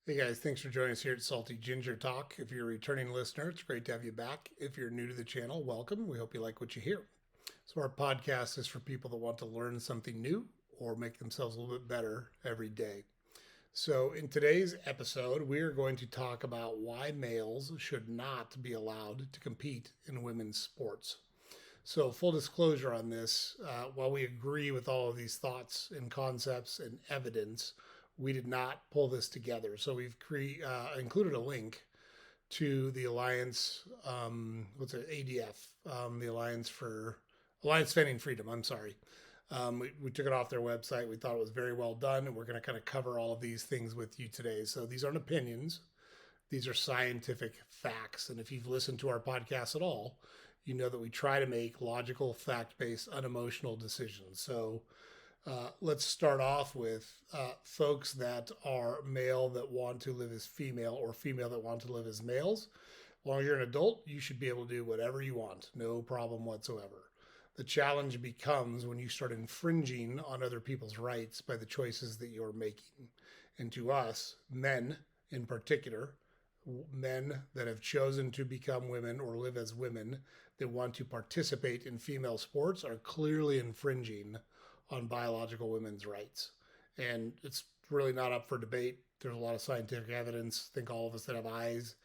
Hey guys, thanks for joining us here at Salty Ginger Talk. If you're a returning listener, it's great to have you back. If you're new to the channel, welcome. We hope you like what you hear. So, our podcast is for people that want to learn something new or make themselves a little bit better every day. So, in today's episode, we are going to talk about why males should not be allowed to compete in women's sports. So, full disclosure on this, while we agree with all of these thoughts and concepts and evidence, we did not pull this together. So, included a link to the Alliance, what's it, ADF, the Alliance Defending Freedom. I'm sorry. We took it off their website. We thought it was very well done, and we're going to kind of cover all of these things with you today. So, these aren't opinions, these are scientific facts. And if you've listened to our podcast at all, you know that we try to make logical, fact based, unemotional decisions. So let's start off with folks that are male that want to live as female or female that want to live as males. As long as you're an adult, you should be able to do whatever you want, no problem whatsoever. The challenge becomes when you start infringing on other people's rights by the choices that you're making. And to us, men in particular, men that have chosen to become women or live as women that want to participate in female sports are clearly infringing on biological women's rights. And it's really not up for debate. There's a lot of scientific evidence. I think all of us that have eyes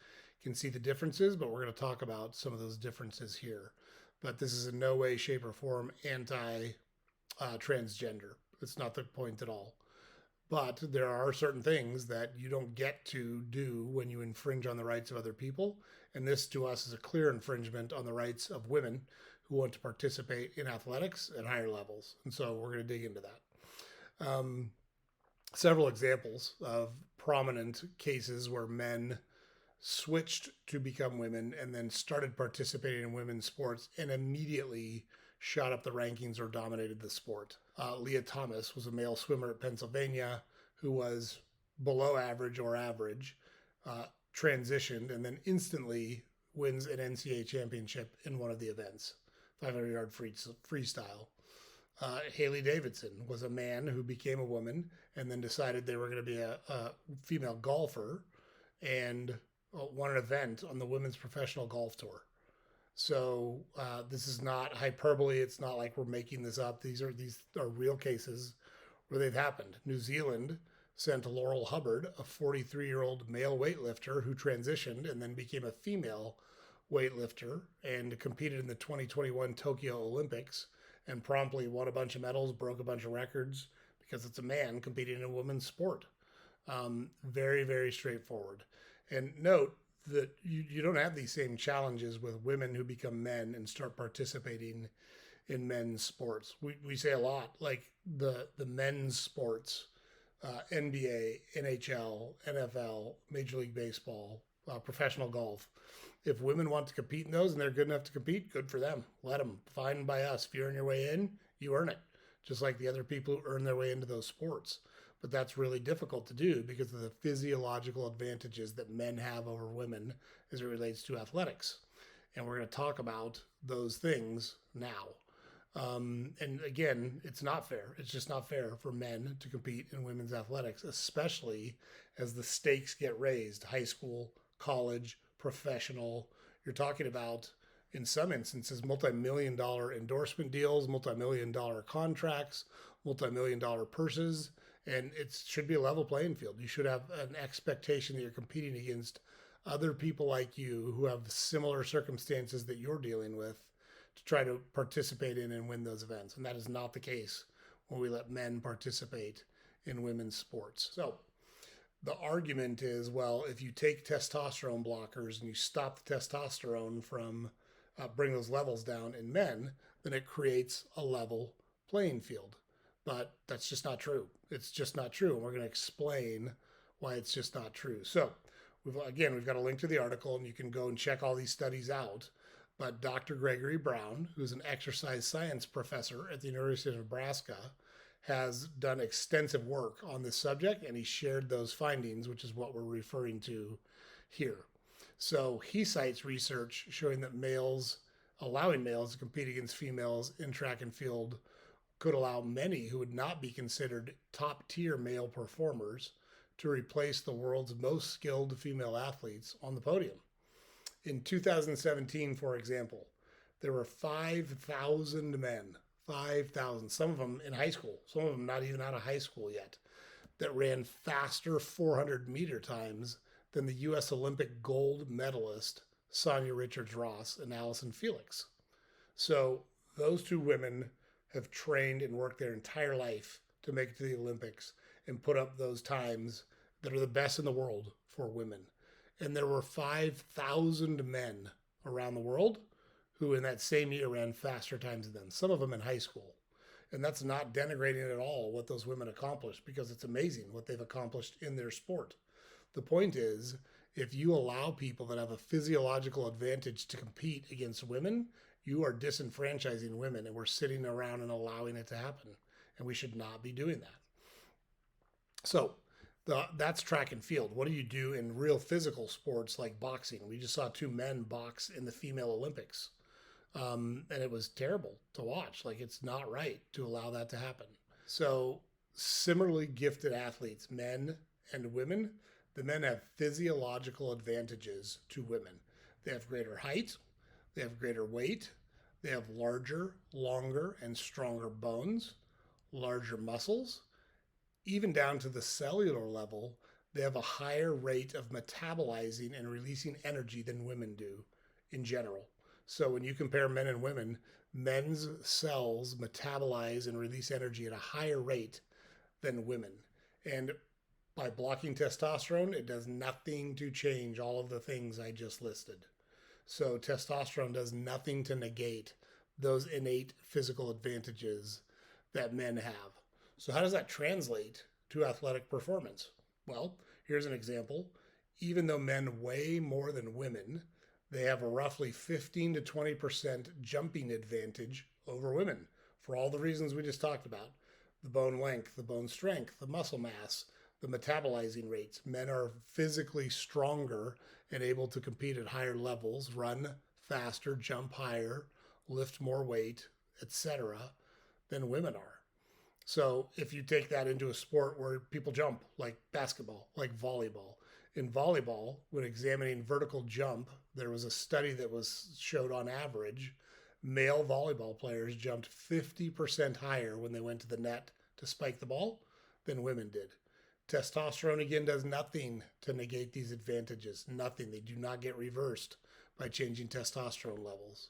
can see the differences, but we're going to talk about some of those differences here. But this is in no way, shape, or form anti transgender. It's not the point at all. But there are certain things that you don't get to do when you infringe on the rights of other people. And this to us is a clear infringement on the rights of women who want to participate in athletics at higher levels. And so we're going to dig into that. Several examples of prominent cases where men switched to become women and then started participating in women's sports and immediately shot up the rankings or dominated the sport. Leah Thomas was a male swimmer at Pennsylvania who was below average or average, transitioned, and then instantly wins an NCAA championship in one of the events, 500-yard freestyle. Haley Davidson was a man who became a woman and then decided they were going to be a female golfer and won an event on the women's professional golf tour. So this is not hyperbole. It's not like we're making this up. These are real cases where they've happened. New Zealand sent Laurel Hubbard, a 43-year-old male weightlifter who transitioned and then became a female weightlifter and competed in the 2021 Tokyo Olympics and promptly won a bunch of medals, broke a bunch of records because it's a man competing in a women's sport. Very, very straightforward. And note that you don't have these same challenges with women who become men and start participating in men's sports. We say a lot like the men's sports, NBA, NHL, NFL, Major League Baseball, professional golf. If women want to compete in those and they're good enough to compete, good for them. Let them. Fine by us. If you earn your way in, you earn it. Just like the other people who earn their way into those sports. But that's really difficult to do because of the physiological advantages that men have over women as it relates to athletics. And we're going to talk about those things now. And again, it's not fair. It's just not fair for men to compete in women's athletics, especially as the stakes get raised high school, college, professional. You're talking about, in some instances, multi-million dollar endorsement deals, multi-million dollar contracts, multi-million dollar purses. And it should be a level playing field. You should have an expectation that you're competing against other people like you who have similar circumstances that you're dealing with to try to participate in and win those events. And that is not the case when we let men participate in women's sports. So the argument is, well, if you take testosterone blockers and you stop the testosterone from bring those levels down in men, then it creates a level playing field. But that's just not true. It's just not true. And we're going to explain why it's just not true. So we've got a link to the article and you can go and check all these studies out. But Dr. Gregory Brown, who's an exercise science professor at the University of Nebraska, has done extensive work on this subject, and he shared those findings, which is what we're referring to here. So he cites research showing that allowing males to compete against females in track and field could allow many who would not be considered top tier male performers to replace the world's most skilled female athletes on the podium. In 2017, for example, there were 5,000 men, 5,000, some of them in high school, some of them not even out of high school yet, that ran faster 400-meter times than the U.S. Olympic gold medalist Sonia Richards-Ross and Allison Felix. So those two women have trained and worked their entire life to make it to the Olympics and put up those times that are the best in the world for women. And there were 5,000 men around the world who in that same year ran faster times than them, some of them in high school. And that's not denigrating at all what those women accomplished, because it's amazing what they've accomplished in their sport. The point is, if you allow people that have a physiological advantage to compete against women, you are disenfranchising women, and we're sitting around and allowing it to happen. And we should not be doing that. So that's track and field. What do you do in real physical sports like boxing? We just saw two men box in the female Olympics. And it was terrible to watch. Like, it's not right to allow that to happen. So similarly gifted athletes, men and women, the men have physiological advantages to women. They have greater height, they have greater weight, they have larger, longer, and stronger bones, larger muscles. Even down to the cellular level, they have a higher rate of metabolizing and releasing energy than women do in general. So when you compare men and women, men's cells metabolize and release energy at a higher rate than women. And by blocking testosterone, it does nothing to change all of the things I just listed. So testosterone does nothing to negate those innate physical advantages that men have. So how does that translate to athletic performance? Well, here's an example. Even though men weigh more than women, they have a roughly 15 to 20% jumping advantage over women for all the reasons we just talked about. The bone length, the bone strength, the muscle mass, the metabolizing rates. Men are physically stronger and able to compete at higher levels, run faster, jump higher, lift more weight, etc., than women are. So if you take that into a sport where people jump, like basketball, like volleyball. In volleyball, when examining vertical jump, there was a study that was showed on average, male volleyball players jumped 50% higher when they went to the net to spike the ball than women did. Testosterone, again, does nothing to negate these advantages. Nothing. They do not get reversed by changing testosterone levels.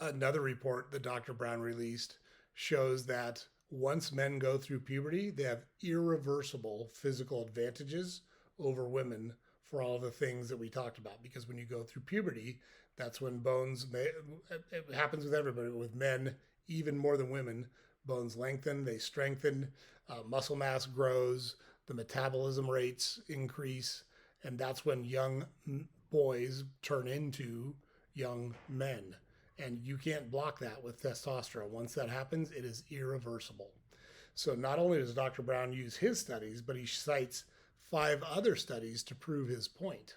Another report that Dr. Brown released shows that once men go through puberty, they have irreversible physical advantages over women for all the things that we talked about. Because when you go through puberty, that's when it happens with everybody, but with men, even more than women, bones lengthen, they strengthen, muscle mass grows, the metabolism rates increase, and that's when young boys turn into young men. And you can't block that with testosterone. Once that happens, it is irreversible. So not only does Dr. Brown use his studies, but he cites 5 other studies to prove his point.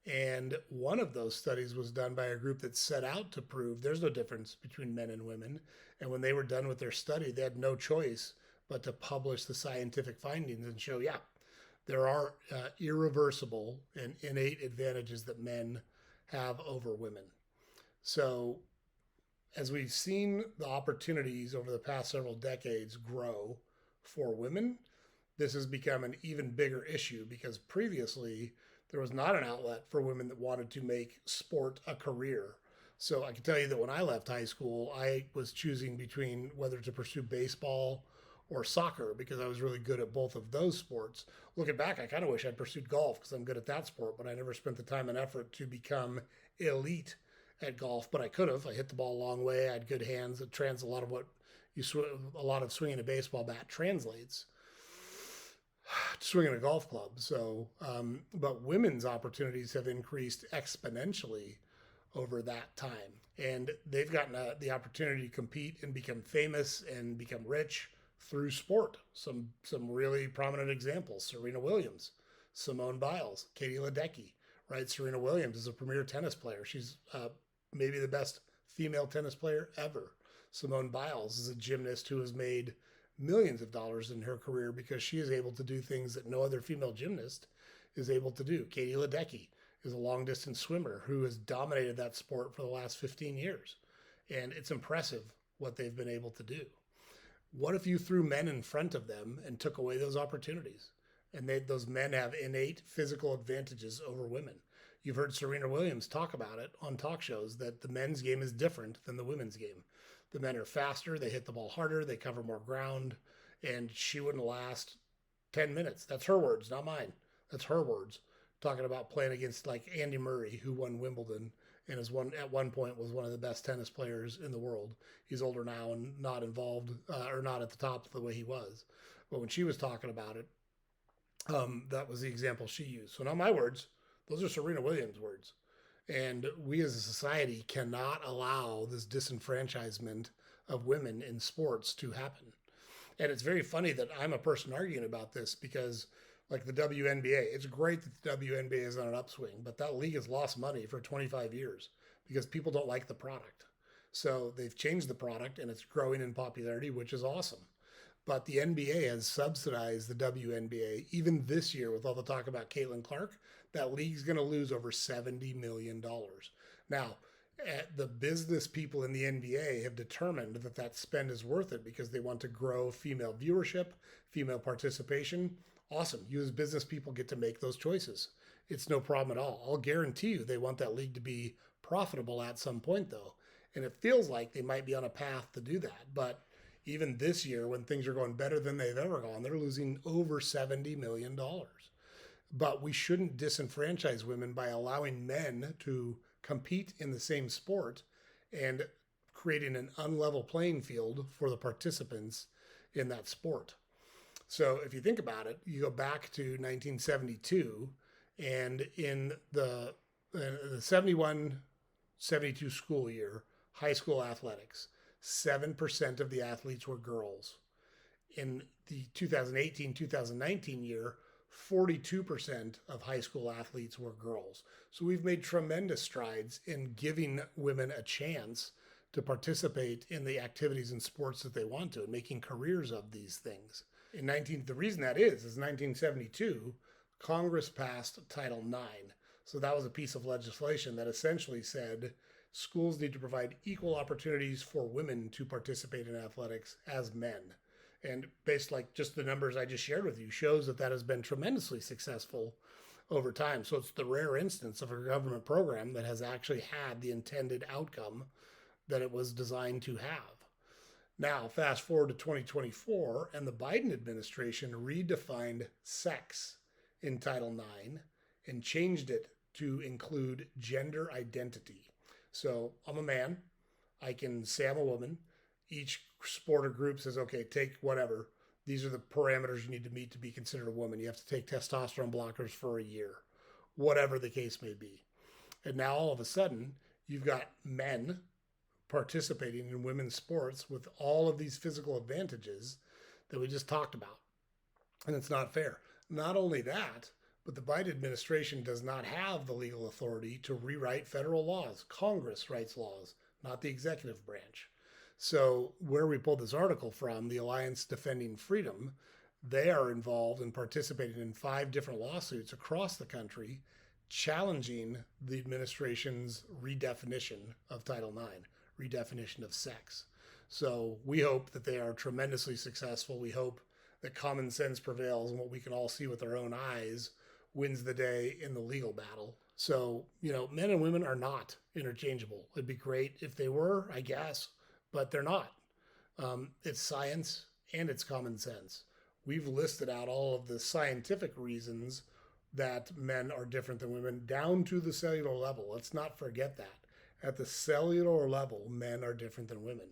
And one of those studies was done by a group that set out to prove there's no difference between men and women. And when they were done with their study, they had no choice but to publish the scientific findings and show, there are irreversible and innate advantages that men have over women. So as we've seen the opportunities over the past several decades grow for women, this has become an even bigger issue, because previously there was not an outlet for women that wanted to make sport a career. So I can tell you that when I left high school, I was choosing between whether to pursue baseball or soccer, because I was really good at both of those sports. Looking back, I kind of wish I'd pursued golf because I'm good at that sport, but I never spent the time and effort to become elite at golf. But I could have. I hit the ball a long way. I had good hands. It a lot of what a lot of swinging a baseball bat translates to swinging a golf club. So, but women's opportunities have increased exponentially over that time, and they've gotten the opportunity to compete and become famous and become rich through sport. Some really prominent examples: Serena Williams, Simone Biles, Katie Ledecky. Right, Serena Williams is a premier tennis player. She's maybe the best female tennis player ever. Simone Biles is a gymnast who has made millions of dollars in her career because she is able to do things that no other female gymnast is able to do. Katie Ledecky is a long distance swimmer who has dominated that sport for the last 15 years. And it's impressive what they've been able to do. What if you threw men in front of them and took away those opportunities? And those men have innate physical advantages over women. You've heard Serena Williams talk about it on talk shows that the men's game is different than the women's game. The men are faster, they hit the ball harder, they cover more ground, and she wouldn't last 10 minutes. That's her words, not mine. That's her words. Talking about playing against like Andy Murray, who won Wimbledon and at one point was one of the best tennis players in the world. He's older now and not involved or not at the top the way he was. But when she was talking about it, that was the example she used. So not my words. Those are Serena Williams' words. And we as a society cannot allow this disenfranchisement of women in sports to happen. And it's very funny that I'm a person arguing about this because, like the WNBA, it's great that the WNBA is on an upswing, but that league has lost money for 25 years because people don't like the product. So they've changed the product and it's growing in popularity, which is awesome. But the NBA has subsidized the WNBA. Even this year, with all the talk about Caitlin Clark, that league's going to lose over $70 million. Now, the business people in the NBA have determined that that spend is worth it because they want to grow female viewership, female participation. Awesome. You as business people get to make those choices. It's no problem at all. I'll guarantee you they want that league to be profitable at some point, though. And it feels like they might be on a path to do that. But even this year, when things are going better than they've ever gone, they're losing over $70 million. But we shouldn't disenfranchise women by allowing men to compete in the same sport and creating an unlevel playing field for the participants in that sport. So if you think about it, you go back to 1972, and in the 71-72 school year, high school athletics, 7% of the athletes were girls. In the 2018-2019 year, 42% of high school athletes were girls. So we've made tremendous strides in giving women a chance to participate in the activities and sports that they want to and making careers of these things. The reason that is 1972, Congress passed Title IX. So that was a piece of legislation that essentially said schools need to provide equal opportunities for women to participate in athletics as men. And based like just the numbers I just shared with you shows that that has been tremendously successful over time. So it's the rare instance of a government program that has actually had the intended outcome that it was designed to have. Now, fast forward to 2024, and the Biden administration redefined sex in Title IX and changed it to include gender identity. So I'm a man. I can say I'm a woman. Each sport or group says, okay, take whatever. These are the parameters you need to meet to be considered a woman. You have to take testosterone blockers for a year, whatever the case may be. And now all of a sudden, you've got men participating in women's sports with all of these physical advantages that we just talked about. And it's not fair. Not only that, but the Biden administration does not have the legal authority to rewrite federal laws. Congress writes laws, not the executive branch. So where we pulled this article from, the Alliance Defending Freedom, they are involved in participating in 5 different lawsuits across the country challenging the administration's redefinition of Title IX, redefinition of sex. So we hope that they are tremendously successful. We hope that common sense prevails and what we can all see with our own eyes wins the day in the legal battle. So, men and women are not interchangeable. It'd be great if they were, I guess, but they're not. It's science and it's common sense. We've listed out all of the scientific reasons that men are different than women down to the cellular level. Let's not forget that. At the cellular level, men are different than women.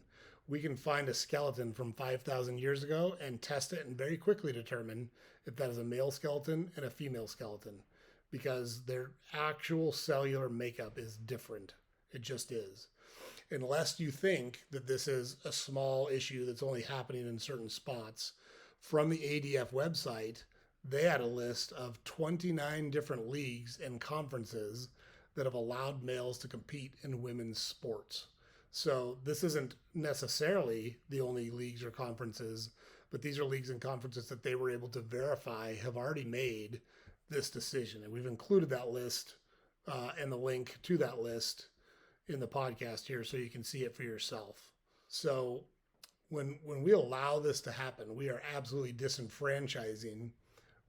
We can find a skeleton from 5,000 years ago and test it and very quickly determine if that is a male skeleton and a female skeleton because their actual cellular makeup is different. It just is. Unless you think that this is a small issue that's only happening in certain spots, from the ADF website, they had a list of 29 different leagues and conferences that have allowed males to compete in women's sports. So this isn't necessarily the only leagues or conferences, but these are leagues and conferences that they were able to verify have already made this decision. And we've included that list and the link to that list in the podcast here so you can see it for yourself. So when we allow this to happen, we are absolutely disenfranchising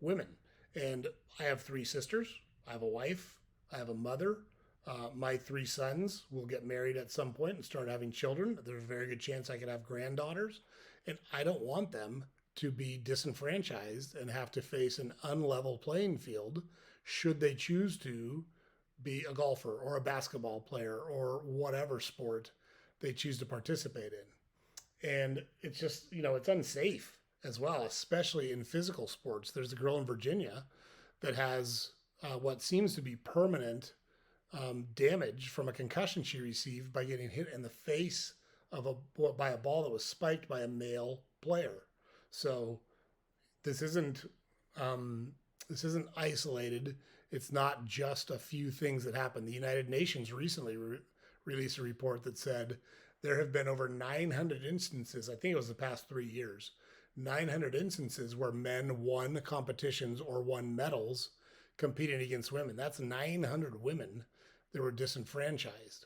women. And I have 3 sisters. I have a wife. I have a mother. My 3 sons will get married at some point and start having children. There's a very good chance I could have granddaughters. And I don't want them to be disenfranchised and have to face an unlevel playing field should they choose to be a golfer or a basketball player or whatever sport they choose to participate in. And it's just, it's unsafe as well, especially in physical sports. There's a girl in Virginia that has what seems to be permanent damage from a concussion she received by getting hit in the face by a ball that was spiked by a male player. So this isn't isolated. It's not just a few things that happen. The United Nations recently released a report that said there have been over 900 instances, I think it was the past 3 years, 900 instances where men won competitions or won medals competing against women. That's 900 women that were disenfranchised.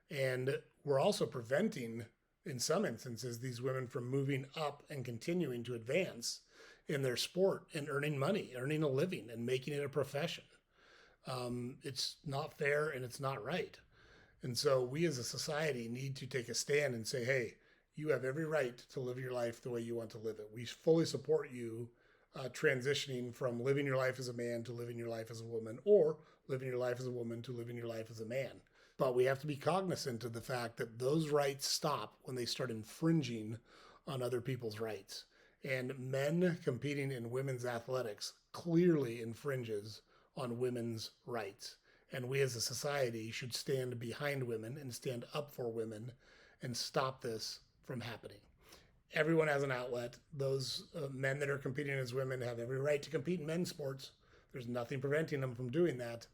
And we're also preventing, in some instances, these women from moving up and continuing to advance in their sport and earning money, earning a living, and making it a profession. It's not fair and it's not right. And so we as a society need to take a stand and say, hey, you have every right to live your life the way you want to live it. We fully support you transitioning from living your life as a man to living your life as a woman, or living your life as a woman to living your life as a man. But we have to be cognizant of the fact that those rights stop when they start infringing on other people's rights. And men competing in women's athletics clearly infringes on women's rights. And we as a society should stand behind women and stand up for women and stop this from happening. Everyone has an outlet. Those men that are competing as women have every right to compete in men's sports. There's nothing preventing them from doing that.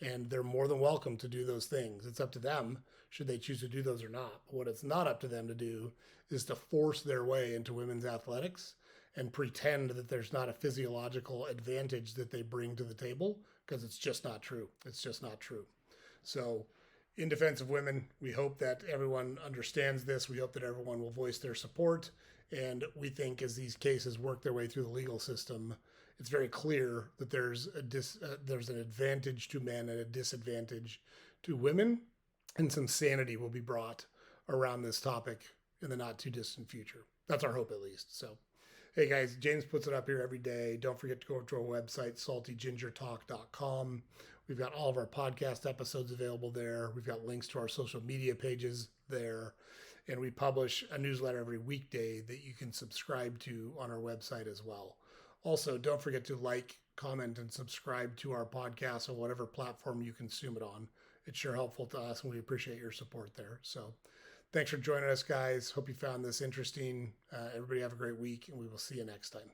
And they're more than welcome to do those things. It's up to them should they choose to do those or not. But what it's not up to them to do is to force their way into women's athletics and pretend that there's not a physiological advantage that they bring to the table, because it's just not true. It's just not true. So in defense of women, we hope that everyone understands this. We hope that everyone will voice their support. And we think as these cases work their way through the legal system, it's very clear that there's an advantage to men and a disadvantage to women, and some sanity will be brought around this topic in the not too distant future. That's our hope, at least. So, hey guys, James puts it up here every day. Don't forget to go to our website, saltygingertalk.com. We've got all of our podcast episodes available there. We've got links to our social media pages there. And we publish a newsletter every weekday that you can subscribe to on our website as well. Also, don't forget to like, comment, and subscribe to our podcast on whatever platform you consume it on. It's sure helpful to us, and we appreciate your support there. So thanks for joining us, guys. Hope you found this interesting. Everybody have a great week, and we will see you next time.